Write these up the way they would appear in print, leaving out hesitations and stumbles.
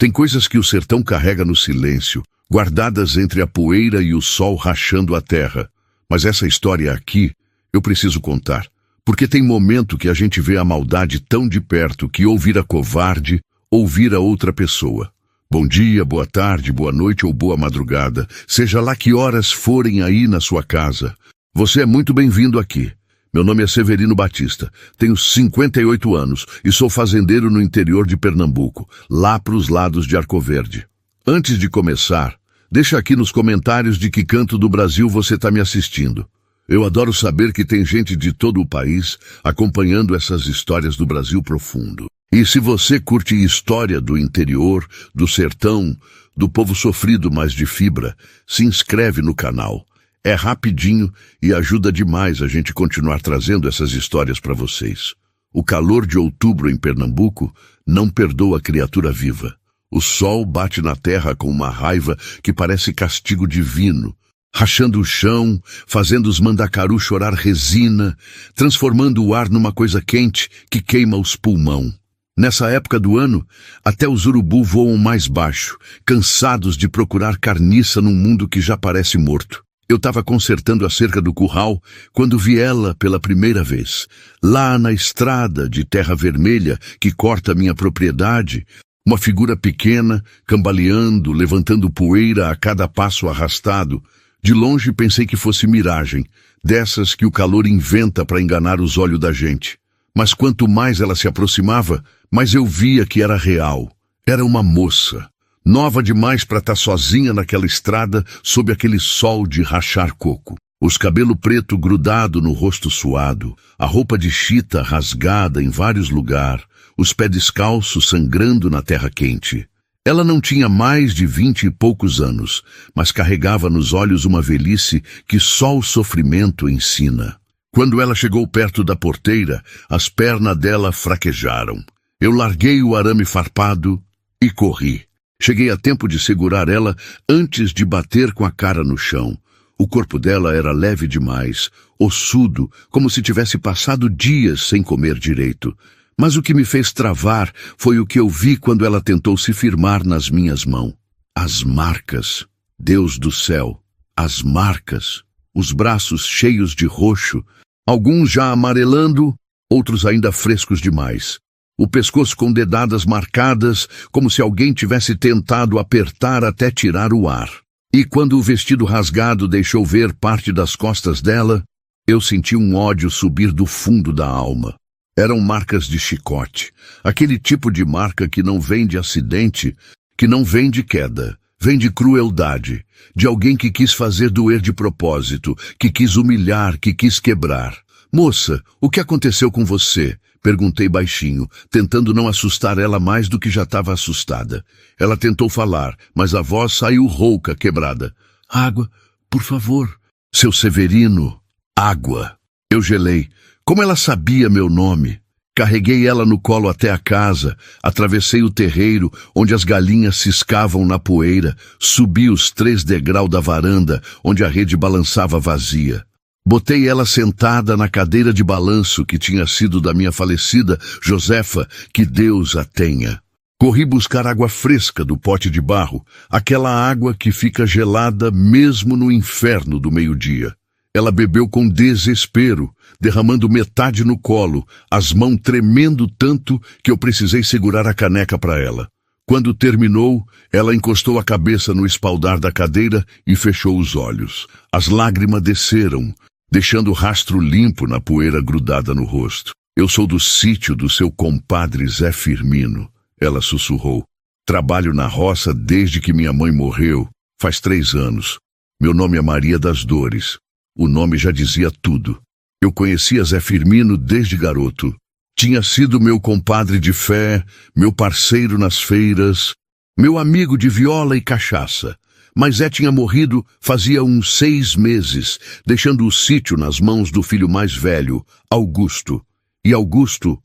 Tem coisas que o sertão carrega no silêncio, guardadas entre a poeira e o sol rachando a terra. Mas essa história aqui, eu preciso contar, porque tem momento que a gente vê a maldade tão de perto que ou vira covarde, ou vira outra pessoa. Bom dia, boa tarde, boa noite ou boa madrugada, seja lá que horas forem aí na sua casa. Você é muito bem-vindo aqui. Meu nome é Severino Batista, tenho 58 anos e sou fazendeiro no interior de Pernambuco, lá para os lados de Arco Verde. Antes de começar, deixa aqui nos comentários de que canto do Brasil você está me assistindo. Eu adoro saber que tem gente de todo o país acompanhando essas histórias do Brasil profundo. E se você curte história do interior, do sertão, do povo sofrido, mas de fibra, se inscreve no canal. É rapidinho e ajuda demais a gente continuar trazendo essas histórias para vocês. O calor de outubro em Pernambuco não perdoa a criatura viva. O sol bate na terra com uma raiva que parece castigo divino, rachando o chão, fazendo os mandacarus chorar resina, transformando o ar numa coisa quente que queima os pulmão. Nessa época do ano, até os urubu voam mais baixo, cansados de procurar carniça num mundo que já parece morto. Eu estava consertando a cerca do curral quando vi ela pela primeira vez. Lá na estrada de terra vermelha que corta minha propriedade, uma figura pequena, cambaleando, levantando poeira a cada passo arrastado. De longe pensei que fosse miragem, dessas que o calor inventa para enganar os olhos da gente. Mas quanto mais ela se aproximava, mais eu via que era real. Era uma moça. Nova demais para estar sozinha naquela estrada, sob aquele sol de rachar coco. Os cabelos preto grudado no rosto suado, a roupa de chita rasgada em vários lugares, os pés descalços sangrando na terra quente. Ela não tinha mais de 20 e poucos anos, mas carregava nos olhos uma velhice que só o sofrimento ensina. Quando ela chegou perto da porteira, as pernas dela fraquejaram. Eu larguei o arame farpado e corri. Cheguei a tempo de segurar ela antes de bater com a cara no chão. O corpo dela era leve demais, ossudo, como se tivesse passado dias sem comer direito. Mas o que me fez travar foi o que eu vi quando ela tentou se firmar nas minhas mãos. As marcas. Deus do céu. As marcas. Os braços cheios de roxo. Alguns já amarelando, outros ainda frescos demais. O pescoço com dedadas marcadas, como se alguém tivesse tentado apertar até tirar o ar. E quando o vestido rasgado deixou ver parte das costas dela, eu senti um ódio subir do fundo da alma. Eram marcas de chicote, aquele tipo de marca que não vem de acidente, que não vem de queda, vem de crueldade, de alguém que quis fazer doer de propósito, que quis humilhar, que quis quebrar. Moça, o que aconteceu com você? Perguntei baixinho, tentando não assustar ela mais do que já estava assustada. Ela tentou falar, mas a voz saiu rouca, quebrada. Água, por favor. Seu Severino. Água. Eu gelei. Como ela sabia meu nome? Carreguei ela no colo até a casa, atravessei o terreiro, onde as galinhas ciscavam na poeira, subi os 3 degraus da varanda, onde a rede balançava vazia. Botei ela sentada na cadeira de balanço que tinha sido da minha falecida Josefa, que Deus a tenha. Corri buscar água fresca do pote de barro, aquela água que fica gelada mesmo no inferno do meio-dia. Ela bebeu com desespero, derramando metade no colo, as mãos tremendo tanto que eu precisei segurar a caneca para ela. Quando terminou, ela encostou a cabeça no espaldar da cadeira e fechou os olhos. As lágrimas desceram, deixando rastro limpo na poeira grudada no rosto. Eu sou do sítio do seu compadre Zé Firmino, ela sussurrou. Trabalho na roça desde que minha mãe morreu, faz 3 anos. Meu nome é Maria das Dores. O nome já dizia tudo. Eu conhecia Zé Firmino desde garoto. Tinha sido meu compadre de fé, meu parceiro nas feiras, meu amigo de viola e cachaça. Mas Zé tinha morrido fazia uns 6 meses, deixando o sítio nas mãos do filho mais velho, Augusto. E Augusto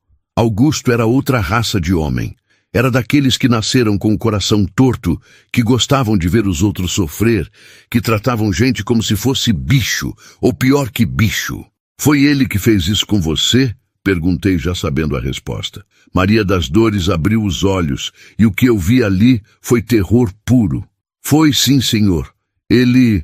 era outra raça de homem. Era daqueles que nasceram com o coração torto, que gostavam de ver os outros sofrer, que tratavam gente como se fosse bicho, ou pior que bicho. Foi ele que fez isso com você, Perguntei, já sabendo a resposta. Maria das Dores abriu os olhos, e o que eu vi ali foi terror puro. Foi sim, senhor. Ele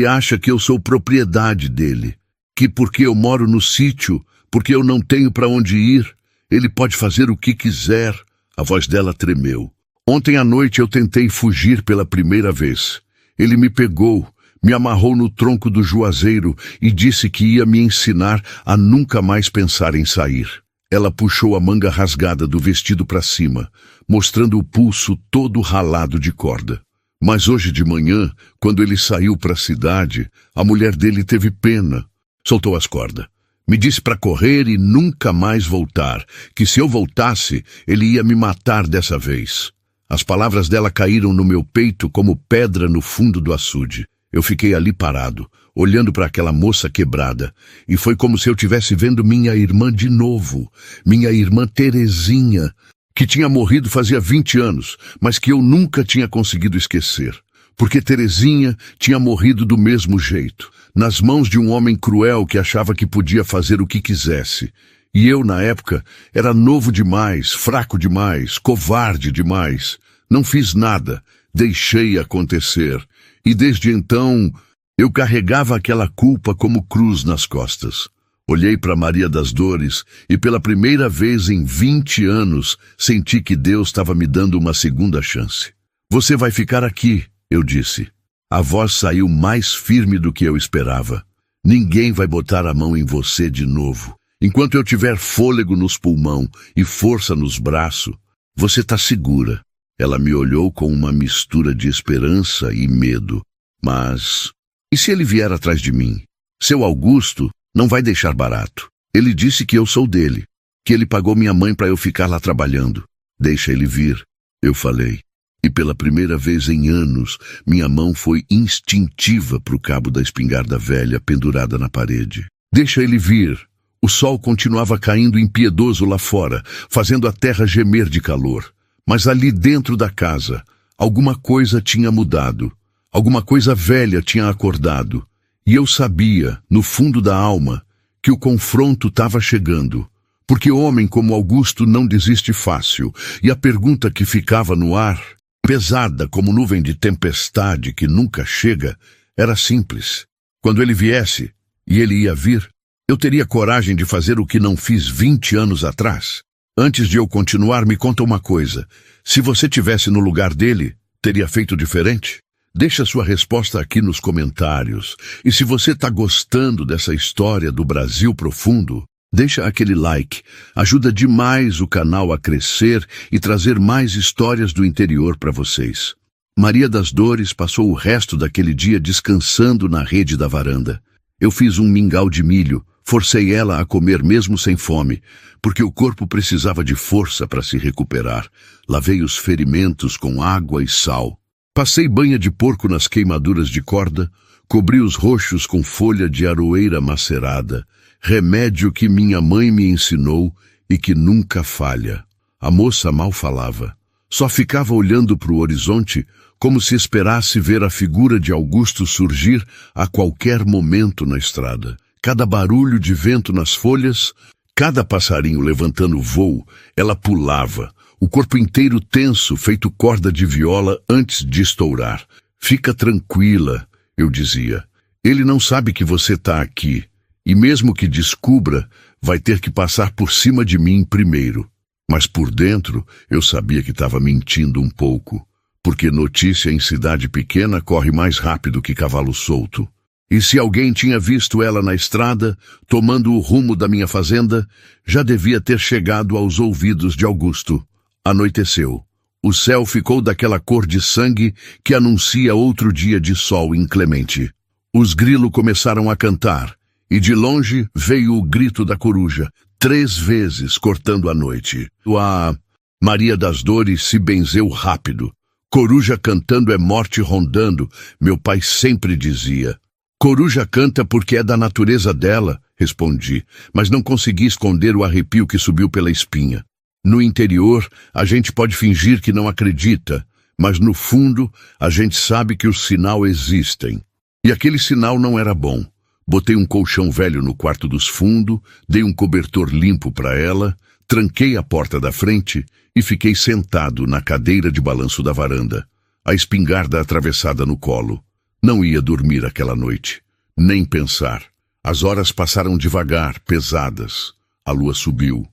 acha que eu sou propriedade dele, que porque eu moro no sítio, porque eu não tenho para onde ir, ele pode fazer o que quiser. A voz dela tremeu. Ontem à noite eu tentei fugir pela primeira vez. Ele me pegou, me amarrou no tronco do juazeiro e disse que ia me ensinar a nunca mais pensar em sair. Ela puxou a manga rasgada do vestido para cima, mostrando o pulso todo ralado de corda. Mas hoje de manhã, quando ele saiu para a cidade, a mulher dele teve pena. Soltou as cordas. Me disse para correr e nunca mais voltar, que se eu voltasse, ele ia me matar dessa vez. As palavras dela caíram no meu peito como pedra no fundo do açude. Eu fiquei ali parado, olhando para aquela moça quebrada, e foi como se eu tivesse vendo minha irmã de novo, minha irmã Terezinha, que tinha morrido fazia 20 anos, mas que eu nunca tinha conseguido esquecer. Porque Terezinha tinha morrido do mesmo jeito, nas mãos de um homem cruel que achava que podia fazer o que quisesse. E eu, na época, era novo demais, fraco demais, covarde demais. Não fiz nada, deixei acontecer. E desde então, eu carregava aquela culpa como cruz nas costas. Olhei para Maria das Dores e pela primeira vez em 20 anos senti que Deus estava me dando uma segunda chance. Você vai ficar aqui, eu disse. A voz saiu mais firme do que eu esperava. Ninguém vai botar a mão em você de novo. Enquanto eu tiver fôlego nos pulmões e força nos braços, você está segura. Ela me olhou com uma mistura de esperança e medo. Mas, e se ele vier atrás de mim? Seu Augusto não vai deixar barato. Ele disse que eu sou dele, que ele pagou minha mãe para eu ficar lá trabalhando. Deixa ele vir, eu falei. E pela primeira vez em anos, minha mão foi instintiva para o cabo da espingarda velha pendurada na parede. Deixa ele vir. O sol continuava caindo impiedoso lá fora, fazendo a terra gemer de calor. Mas ali dentro da casa, alguma coisa tinha mudado. Alguma coisa velha tinha acordado. E eu sabia, no fundo da alma, que o confronto estava chegando. Porque homem como Augusto não desiste fácil. E a pergunta que ficava no ar, pesada como nuvem de tempestade que nunca chega, era simples. Quando ele viesse, e ele ia vir, eu teria coragem de fazer o que não fiz 20 anos atrás? Antes de eu continuar, me conta uma coisa. Se você tivesse no lugar dele, teria feito diferente? Deixa sua resposta aqui nos comentários. E se você está gostando dessa história do Brasil profundo, deixa aquele like. Ajuda demais o canal a crescer e trazer mais histórias do interior para vocês. Maria das Dores passou o resto daquele dia descansando na rede da varanda. Eu fiz um mingau de milho. Forcei ela a comer mesmo sem fome, porque o corpo precisava de força para se recuperar. Lavei os ferimentos com água e sal. Passei banha de porco nas queimaduras de corda, cobri os roxos com folha de aroeira macerada, remédio que minha mãe me ensinou e que nunca falha. A moça mal falava. Só ficava olhando para o horizonte como se esperasse ver a figura de Augusto surgir a qualquer momento na estrada. Cada barulho de vento nas folhas, cada passarinho levantando voo, ela pulava, o corpo inteiro tenso, feito corda de viola antes de estourar. Fica tranquila, eu dizia. Ele não sabe que você está aqui, e mesmo que descubra, vai ter que passar por cima de mim primeiro. Mas por dentro, eu sabia que estava mentindo um pouco, porque notícia em cidade pequena corre mais rápido que cavalo solto. E se alguém tinha visto ela na estrada, tomando o rumo da minha fazenda, já devia ter chegado aos ouvidos de Augusto. Anoiteceu. O céu ficou daquela cor de sangue que anuncia outro dia de sol inclemente. Os grilos começaram a cantar, e de longe veio o grito da coruja, 3 vezes cortando a noite. A Maria das Dores se benzeu rápido. Coruja cantando é morte rondando, meu pai sempre dizia. Coruja canta porque é da natureza dela, respondi, mas não consegui esconder o arrepio que subiu pela espinha. No interior, a gente pode fingir que não acredita, mas no fundo, a gente sabe que os sinais existem. E aquele sinal não era bom. Botei um colchão velho no quarto dos fundos, dei um cobertor limpo para ela, tranquei a porta da frente e fiquei sentado na cadeira de balanço da varanda, a espingarda atravessada no colo. Não ia dormir aquela noite, nem pensar. As horas passaram devagar, pesadas. A lua subiu.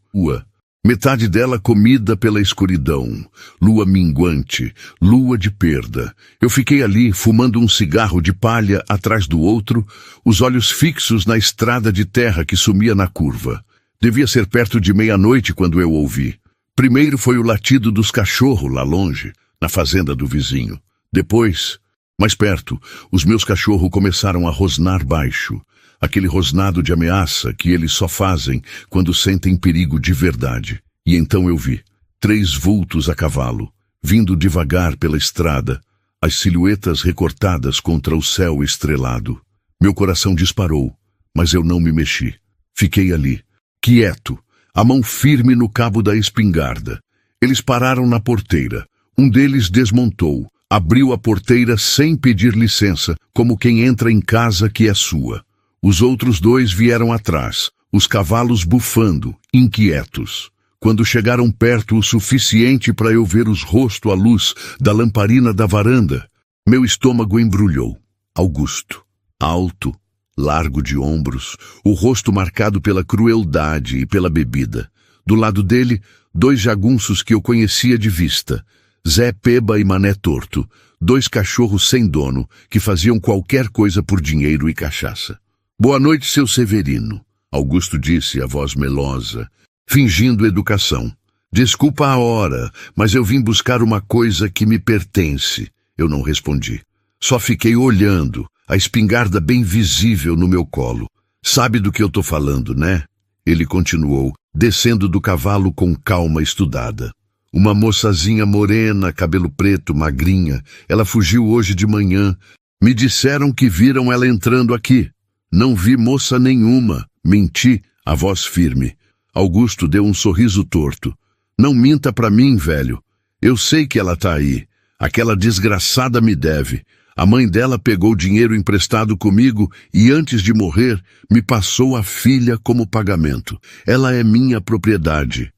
Metade dela comida pela escuridão. Lua minguante, lua de perda. Eu fiquei ali, fumando um cigarro de palha atrás do outro, os olhos fixos na estrada de terra que sumia na curva. Devia ser perto de meia-noite quando eu ouvi. Primeiro foi o latido dos cachorros lá longe, na fazenda do vizinho. Depois, mais perto, os meus cachorros começaram a rosnar baixo. Aquele rosnado de ameaça que eles só fazem quando sentem perigo de verdade. E então eu vi 3 vultos a cavalo, vindo devagar pela estrada, as silhuetas recortadas contra o céu estrelado. Meu coração disparou, mas eu não me mexi. Fiquei ali, quieto, a mão firme no cabo da espingarda. Eles pararam na porteira. Um deles desmontou, abriu a porteira sem pedir licença, como quem entra em casa que é sua. Os outros 2 vieram atrás, os cavalos bufando, inquietos. Quando chegaram perto o suficiente para eu ver os rostos à luz da lamparina da varanda, meu estômago embrulhou. Augusto, alto, largo de ombros, o rosto marcado pela crueldade e pela bebida. Do lado dele, 2 jagunços que eu conhecia de vista, Zé Peba e Mané Torto, 2 cachorros sem dono que faziam qualquer coisa por dinheiro e cachaça. Boa noite, seu Severino, Augusto disse, a voz melosa, fingindo educação. Desculpa a hora, mas eu vim buscar uma coisa que me pertence. Eu não respondi. Só fiquei olhando, a espingarda bem visível no meu colo. Sabe do que eu tô falando, né? Ele continuou, descendo do cavalo com calma estudada. Uma moçazinha morena, cabelo preto, magrinha. Ela fugiu hoje de manhã. Me disseram que viram ela entrando aqui. Não vi moça nenhuma. Menti, a voz firme. Augusto deu um sorriso torto. Não minta pra mim, velho. Eu sei que ela tá aí. Aquela desgraçada me deve. A mãe dela pegou dinheiro emprestado comigo e antes de morrer me passou a filha como pagamento. Ela é minha propriedade.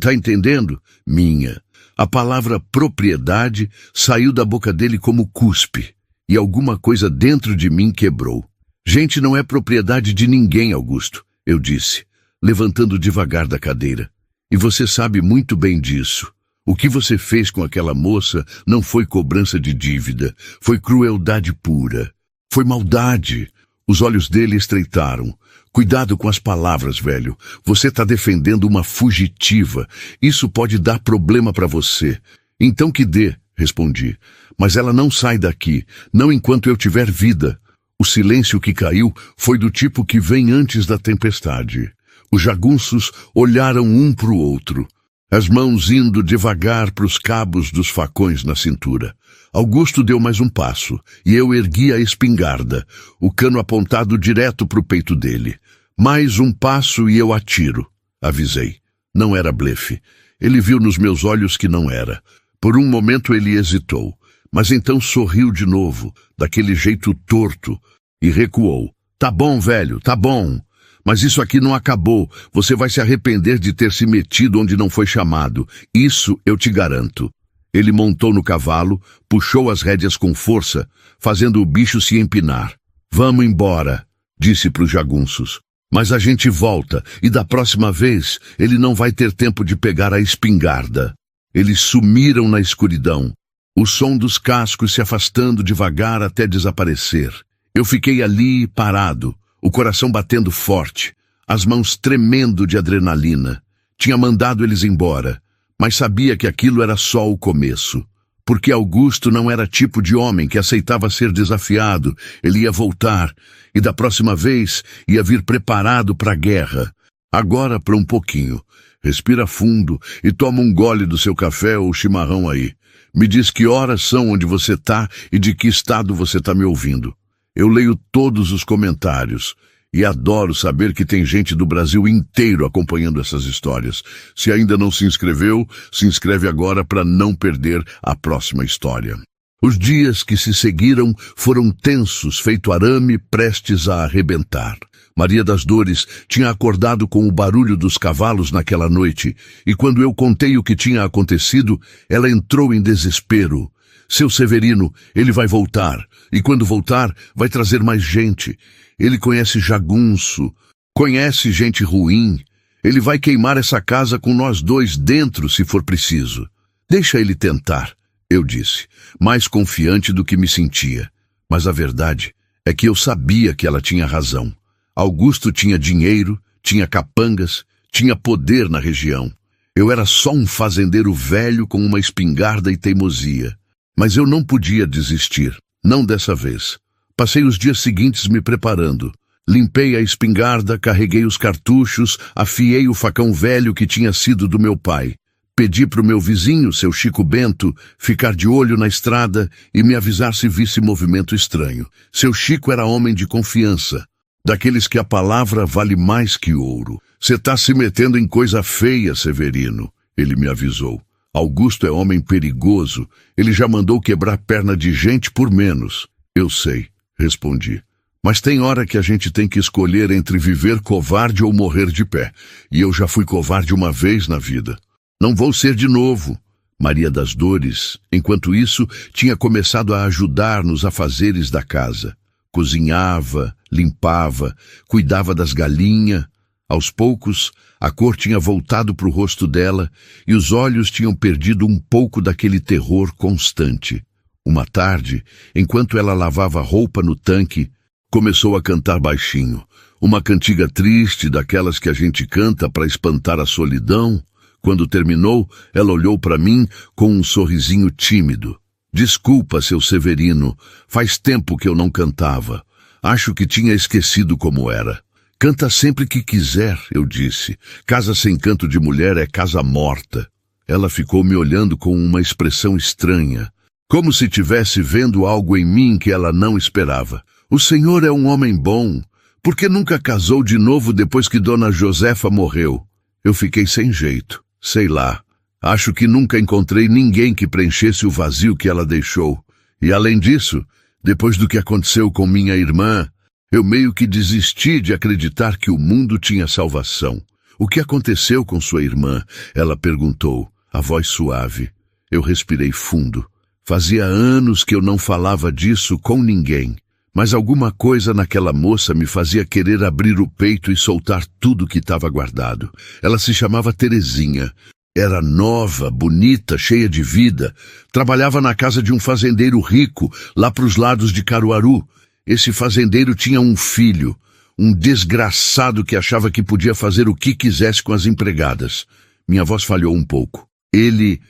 Tá entendendo? Minha. A palavra propriedade saiu da boca dele como cuspe e alguma coisa dentro de mim quebrou. Gente não é propriedade de ninguém, Augusto, eu disse, levantando devagar da cadeira. E você sabe muito bem disso. O que você fez com aquela moça não foi cobrança de dívida, foi crueldade pura. Foi maldade. Os olhos dele estreitaram. Cuidado com as palavras, velho. Você está defendendo uma fugitiva. Isso pode dar problema para você. Então que dê, respondi. Mas ela não sai daqui, não enquanto eu tiver vida. O silêncio que caiu foi do tipo que vem antes da tempestade. Os jagunços olharam um para o outro, as mãos indo devagar para os cabos dos facões na cintura. Augusto deu mais um passo, e eu ergui a espingarda, o cano apontado direto para o peito dele. Mais um passo e eu atiro, avisei. Não era blefe. Ele viu nos meus olhos que não era. Por um momento ele hesitou, mas então sorriu de novo, daquele jeito torto, e recuou. Tá bom, velho, tá bom. Mas isso aqui não acabou. Você vai se arrepender de ter se metido onde não foi chamado. Isso eu te garanto. Ele montou no cavalo, puxou as rédeas com força, fazendo o bicho se empinar. Vamos embora, disse para os jagunços. Mas a gente volta, e da próxima vez ele não vai ter tempo de pegar a espingarda. Eles sumiram na escuridão, o som dos cascos se afastando devagar até desaparecer. Eu fiquei ali parado, o coração batendo forte, as mãos tremendo de adrenalina. Tinha mandado eles embora, mas sabia que aquilo era só o começo. Porque Augusto não era tipo de homem que aceitava ser desafiado. Ele ia voltar, e da próxima vez ia vir preparado para a guerra. Agora para um pouquinho. Respira fundo e toma um gole do seu café ou chimarrão aí. Me diz que horas são onde você tá e de que estado você tá me ouvindo. Eu leio todos os comentários e adoro saber que tem gente do Brasil inteiro acompanhando essas histórias. Se ainda não se inscreveu, se inscreve agora para não perder a próxima história. Os dias que se seguiram foram tensos, feito arame prestes a arrebentar. Maria das Dores tinha acordado com o barulho dos cavalos naquela noite, e quando eu contei o que tinha acontecido, ela entrou em desespero. Seu Severino, ele vai voltar, e quando voltar, vai trazer mais gente. Ele conhece jagunço, conhece gente ruim. Ele vai queimar essa casa com nós dois dentro, se for preciso. Deixa ele tentar, eu disse, mais confiante do que me sentia. Mas a verdade é que eu sabia que ela tinha razão. Augusto tinha dinheiro, tinha capangas, tinha poder na região. Eu era só um fazendeiro velho com uma espingarda e teimosia. Mas eu não podia desistir, não dessa vez. Passei os dias seguintes me preparando. Limpei a espingarda, carreguei os cartuchos, afiei o facão velho que tinha sido do meu pai. Pedi para o meu vizinho, seu Chico Bento, ficar de olho na estrada e me avisar se visse movimento estranho. Seu Chico era homem de confiança, daqueles que a palavra vale mais que ouro. Você tá se metendo em coisa feia, Severino, ele me avisou. Augusto é homem perigoso, ele já mandou quebrar perna de gente por menos. Eu sei, respondi. Mas tem hora que a gente tem que escolher entre viver covarde ou morrer de pé. E eu já fui covarde uma vez na vida. Não vou ser de novo. Maria das Dores, enquanto isso, tinha começado a ajudar nos afazeres da casa. Cozinhava, limpava, cuidava das galinhas. Aos poucos, a cor tinha voltado para o rosto dela e os olhos tinham perdido um pouco daquele terror constante. Uma tarde, enquanto ela lavava roupa no tanque, começou a cantar baixinho. Uma cantiga triste, daquelas que a gente canta para espantar a solidão. Quando terminou, ela olhou para mim com um sorrisinho tímido. Desculpa, seu Severino, faz tempo que eu não cantava. Acho que tinha esquecido como era. Canta sempre que quiser, eu disse. Casa sem canto de mulher é casa morta. Ela ficou me olhando com uma expressão estranha, como se tivesse vendo algo em mim que ela não esperava. O senhor é um homem bom. Por que nunca casou de novo depois que Dona Josefa morreu? Eu fiquei sem jeito. Sei lá. Acho que nunca encontrei ninguém que preenchesse o vazio que ela deixou. E além disso, depois do que aconteceu com minha irmã, eu meio que desisti de acreditar que o mundo tinha salvação. O que aconteceu com sua irmã? Ela perguntou, a voz suave. Eu respirei fundo. Fazia anos que eu não falava disso com ninguém. Mas alguma coisa naquela moça me fazia querer abrir o peito e soltar tudo que estava guardado. Ela se chamava Terezinha. Era nova, bonita, cheia de vida. Trabalhava na casa de um fazendeiro rico, lá para os lados de Caruaru. Esse fazendeiro tinha um filho, um desgraçado que achava que podia fazer o que quisesse com as empregadas. Minha voz falhou um pouco. Ele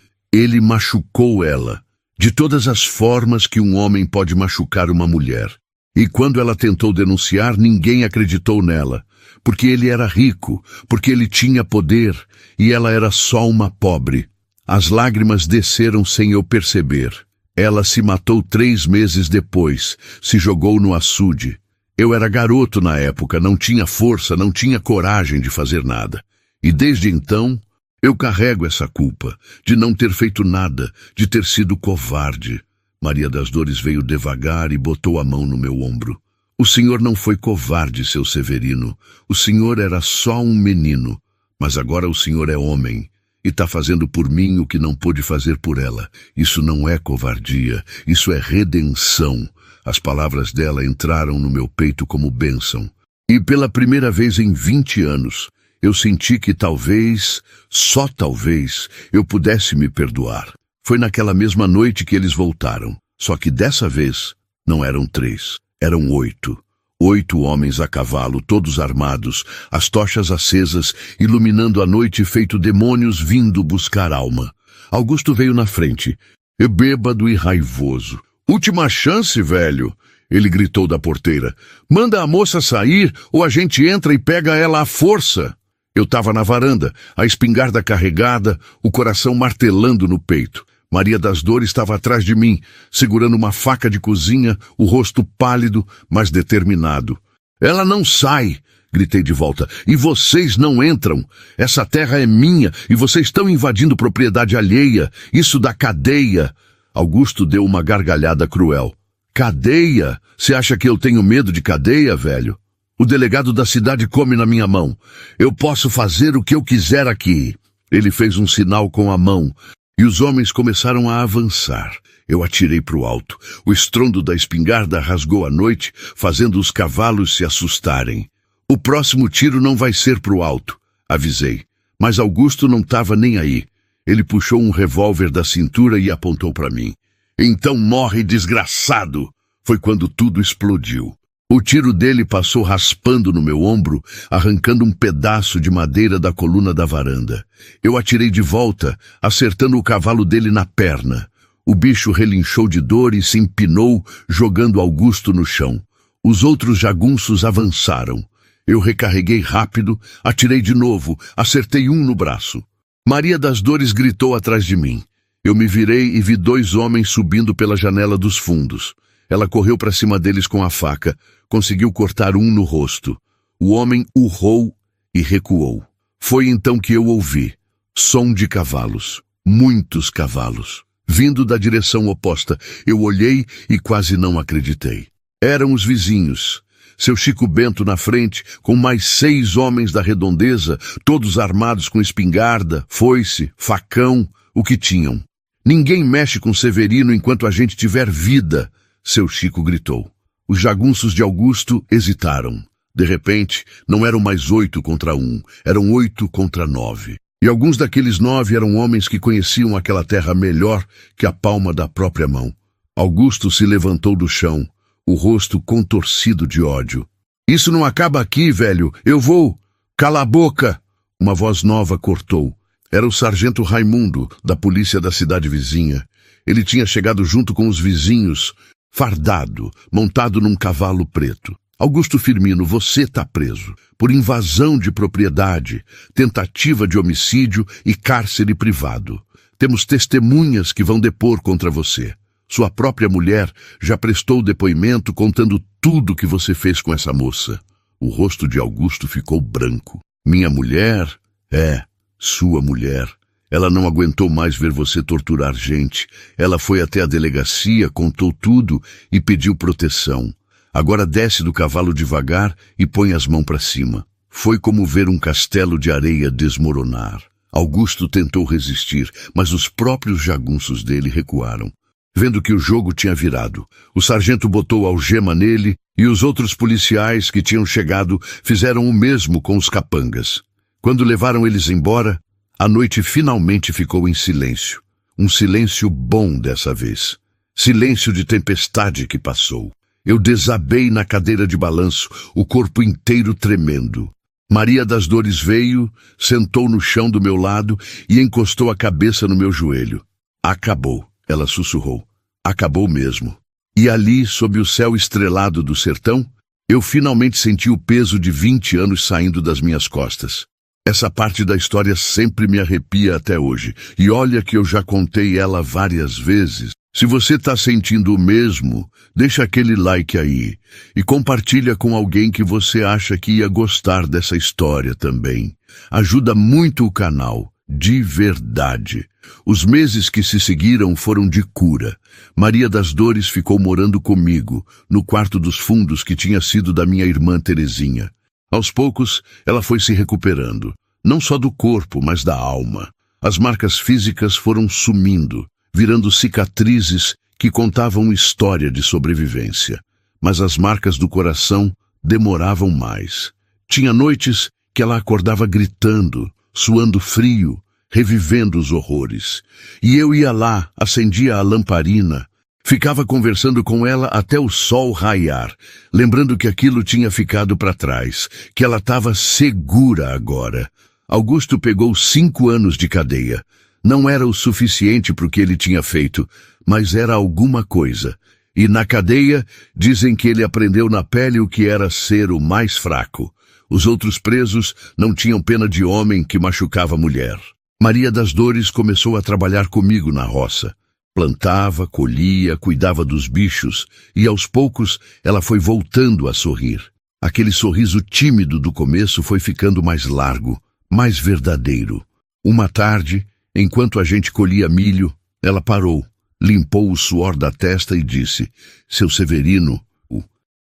machucou ela, de todas as formas que um homem pode machucar uma mulher. E quando ela tentou denunciar, ninguém acreditou nela, porque ele era rico, porque ele tinha poder, e ela era só uma pobre. As lágrimas desceram sem eu perceber. Ela se matou 3 meses depois, se jogou no açude. Eu era garoto na época, não tinha força, não tinha coragem de fazer nada. E desde então, eu carrego essa culpa, de não ter feito nada, de ter sido covarde. Maria das Dores veio devagar e botou a mão no meu ombro. O senhor não foi covarde, seu Severino. O senhor era só um menino. Mas agora o senhor é homem. E está fazendo por mim o que não pôde fazer por ela. Isso não é covardia, isso é redenção. As palavras dela entraram no meu peito como bênção. E pela primeira vez em 20 anos, eu senti que talvez, só talvez, eu pudesse me perdoar. Foi naquela mesma noite que eles voltaram. Só que dessa vez, não eram 3, eram 8. 8 homens a cavalo, todos armados, as tochas acesas, iluminando a noite feito demônios vindo buscar alma. Augusto veio na frente, bêbado e raivoso. Última chance, velho! Ele gritou da porteira. Manda a moça sair ou a gente entra e pega ela à força. Eu estava na varanda, a espingarda carregada, o coração martelando no peito. Maria das Dores estava atrás de mim, segurando uma faca de cozinha, o rosto pálido, mas determinado. Ela não sai, gritei de volta, e vocês não entram. Essa terra é minha e vocês estão invadindo propriedade alheia, isso da cadeia. Augusto deu uma gargalhada cruel. Cadeia? Você acha que eu tenho medo de cadeia, velho? O delegado da cidade come na minha mão. Eu posso fazer o que eu quiser aqui. Ele fez um sinal com a mão e os homens começaram a avançar. Eu atirei para o alto. O estrondo da espingarda rasgou a noite, fazendo os cavalos se assustarem. O próximo tiro não vai ser para o alto, avisei. Mas Augusto não estava nem aí. Ele puxou um revólver da cintura e apontou para mim. Então morre, desgraçado! Foi quando tudo explodiu. O tiro dele passou raspando no meu ombro, arrancando um pedaço de madeira da coluna da varanda. Eu atirei de volta, acertando o cavalo dele na perna. O bicho relinchou de dor e se empinou, jogando Augusto no chão. Os outros jagunços avançaram. Eu recarreguei rápido, atirei de novo, acertei um no braço. Maria das Dores gritou atrás de mim. Eu me virei e vi 2 homens subindo pela janela dos fundos. Ela correu para cima deles com a faca. Conseguiu cortar um no rosto. O homem urrou e recuou. Foi então que eu ouvi som de cavalos, muitos cavalos, vindo da direção oposta. Eu olhei e quase não acreditei. Eram os vizinhos. Seu Chico Bento na frente, com mais 6 homens da redondeza, todos armados com espingarda, foice, facão, o que tinham. Ninguém mexe com Severino enquanto a gente tiver vida, seu Chico gritou. Os jagunços de Augusto hesitaram. De repente, não eram mais 8 contra 1, eram 8 contra 9. E alguns daqueles 9 eram homens que conheciam aquela terra melhor que a palma da própria mão. Augusto se levantou do chão, o rosto contorcido de ódio. Isso não acaba aqui, velho. Eu vou. Cala a boca! Uma voz nova cortou. Era o sargento Raimundo, da polícia da cidade vizinha. Ele tinha chegado junto com os vizinhos, fardado, montado num cavalo preto. Augusto Firmino, você está preso por invasão de propriedade, tentativa de homicídio e cárcere privado. Temos testemunhas que vão depor contra você. Sua própria mulher já prestou depoimento contando tudo que você fez com essa moça. O rosto de Augusto ficou branco. Minha mulher? É, sua mulher. Ela não aguentou mais ver você torturar gente. Ela foi até a delegacia, contou tudo e pediu proteção. Agora desce do cavalo devagar e põe as mãos para cima. Foi como ver um castelo de areia desmoronar. Augusto tentou resistir, mas os próprios jagunços dele recuaram. Vendo que o jogo tinha virado, o sargento botou algema nele e os outros policiais que tinham chegado fizeram o mesmo com os capangas. Quando levaram eles embora, a noite finalmente ficou em silêncio. Um silêncio bom dessa vez. Silêncio de tempestade que passou. Eu desabei na cadeira de balanço, o corpo inteiro tremendo. Maria das Dores veio, sentou no chão do meu lado e encostou a cabeça no meu joelho. Acabou, ela sussurrou. Acabou mesmo. E ali, sob o céu estrelado do sertão, eu finalmente senti o peso de 20 anos saindo das minhas costas. Essa parte da história sempre me arrepia até hoje. E olha que eu já contei ela várias vezes. Se você está sentindo o mesmo, deixa aquele like aí. E compartilha com alguém que você acha que ia gostar dessa história também. Ajuda muito o canal, de verdade. Os meses que se seguiram foram de cura. Maria das Dores ficou morando comigo, no quarto dos fundos que tinha sido da minha irmã Terezinha. Aos poucos, ela foi se recuperando, não só do corpo, mas da alma. As marcas físicas foram sumindo, virando cicatrizes que contavam história de sobrevivência. Mas as marcas do coração demoravam mais. Tinha noites que ela acordava gritando, suando frio, revivendo os horrores. E eu ia lá, acendia a lamparina, ficava conversando com ela até o sol raiar, lembrando que aquilo tinha ficado para trás, que ela estava segura agora. Augusto pegou 5 anos de cadeia. Não era o suficiente para o que ele tinha feito, mas era alguma coisa. E na cadeia, dizem que ele aprendeu na pele o que era ser o mais fraco. Os outros presos não tinham pena de homem que machucava mulher. Maria das Dores começou a trabalhar comigo na roça. Plantava, colhia, cuidava dos bichos, e aos poucos ela foi voltando a sorrir. Aquele sorriso tímido do começo foi ficando mais largo, mais verdadeiro. Uma tarde, enquanto a gente colhia milho, ela parou, limpou o suor da testa e disse: Seu Severino,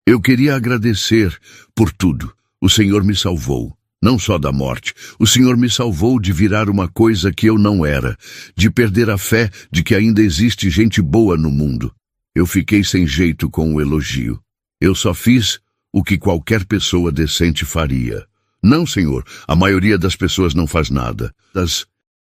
eu queria agradecer por tudo. O Senhor me salvou. Não só da morte, o Senhor me salvou de virar uma coisa que eu não era, de perder a fé de que ainda existe gente boa no mundo. Eu fiquei sem jeito com o elogio. Eu só fiz o que qualquer pessoa decente faria. Não, Senhor, a maioria das pessoas não faz nada.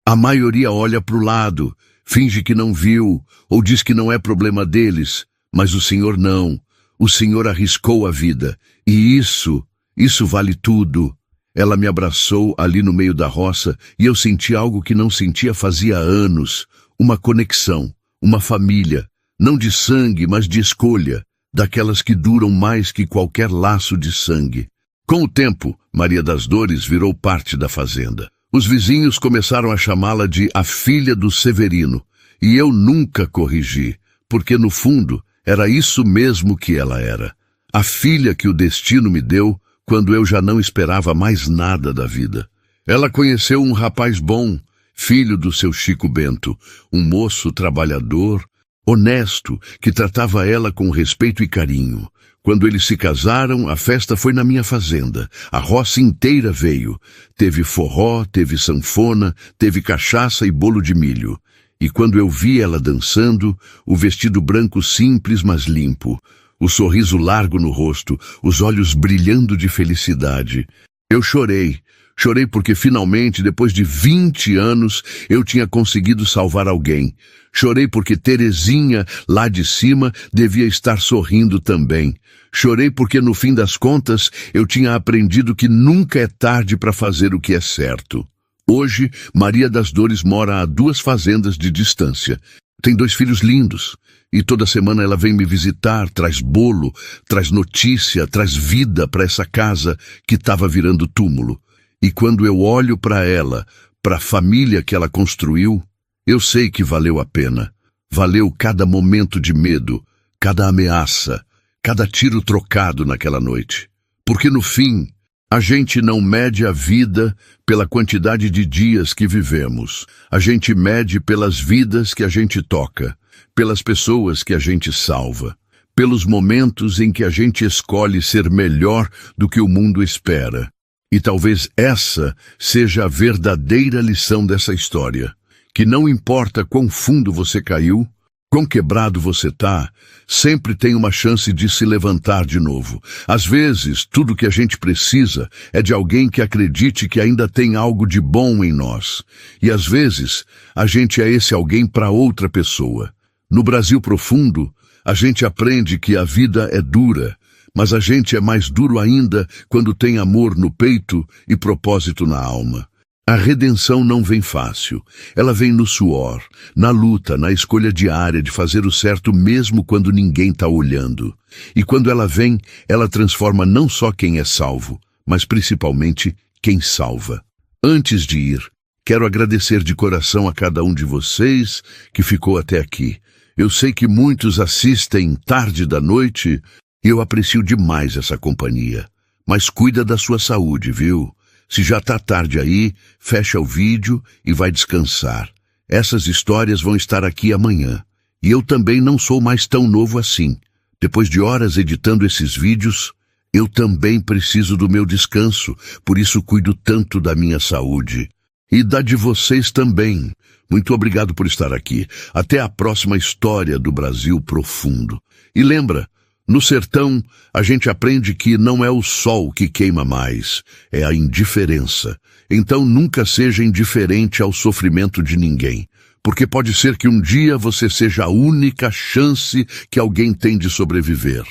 A maioria olha para o lado, finge que não viu, ou diz que não é problema deles. Mas o Senhor não. O Senhor arriscou a vida. E isso vale tudo. Ela me abraçou ali no meio da roça e eu senti algo que não sentia fazia anos. Uma conexão, uma família, não de sangue, mas de escolha, daquelas que duram mais que qualquer laço de sangue. Com o tempo, Maria das Dores virou parte da fazenda. Os vizinhos começaram a chamá-la de a filha do Severino, e eu nunca corrigi, porque no fundo era isso mesmo que ela era. A filha que o destino me deu quando eu já não esperava mais nada da vida. Ela conheceu um rapaz bom, filho do seu Chico Bento, um moço trabalhador, honesto, que tratava ela com respeito e carinho. Quando eles se casaram, a festa foi na minha fazenda. A roça inteira veio. Teve forró, teve sanfona, teve cachaça e bolo de milho. E quando eu vi ela dançando, o vestido branco simples, mas limpo, o sorriso largo no rosto, os olhos brilhando de felicidade, eu chorei. Chorei porque finalmente, depois de 20 anos, eu tinha conseguido salvar alguém. Chorei porque Terezinha, lá de cima, devia estar sorrindo também. Chorei porque, no fim das contas, eu tinha aprendido que nunca é tarde para fazer o que é certo. Hoje, Maria das Dores mora a 2 fazendas de distância. Tem 2 filhos lindos. E toda semana ela vem me visitar, traz bolo, traz notícia, traz vida para essa casa que estava virando túmulo. E quando eu olho para ela, para a família que ela construiu, eu sei que valeu a pena. Valeu cada momento de medo, cada ameaça, cada tiro trocado naquela noite. Porque no fim, a gente não mede a vida pela quantidade de dias que vivemos. A gente mede pelas vidas que a gente toca, pelas pessoas que a gente salva, pelos momentos em que a gente escolhe ser melhor do que o mundo espera. E talvez essa seja a verdadeira lição dessa história, que não importa quão fundo você caiu, quão quebrado você tá, sempre tem uma chance de se levantar de novo. Às vezes, tudo que a gente precisa é de alguém que acredite que ainda tem algo de bom em nós. E às vezes, a gente é esse alguém para outra pessoa. No Brasil profundo, a gente aprende que a vida é dura, mas a gente é mais duro ainda quando tem amor no peito e propósito na alma. A redenção não vem fácil. Ela vem no suor, na luta, na escolha diária de fazer o certo mesmo quando ninguém está olhando. E quando ela vem, ela transforma não só quem é salvo, mas principalmente quem salva. Antes de ir, quero agradecer de coração a cada um de vocês que ficou até aqui. Eu sei que muitos assistem tarde da noite e eu aprecio demais essa companhia. Mas cuida da sua saúde, viu? Se já tá tarde aí, fecha o vídeo e vai descansar. Essas histórias vão estar aqui amanhã. E eu também não sou mais tão novo assim. Depois de horas editando esses vídeos, eu também preciso do meu descanso, por isso cuido tanto da minha saúde. E da de vocês também. Muito obrigado por estar aqui. Até a próxima história do Brasil profundo. E lembra, no sertão, a gente aprende que não é o sol que queima mais, é a indiferença. Então nunca seja indiferente ao sofrimento de ninguém, porque pode ser que um dia você seja a única chance que alguém tem de sobreviver.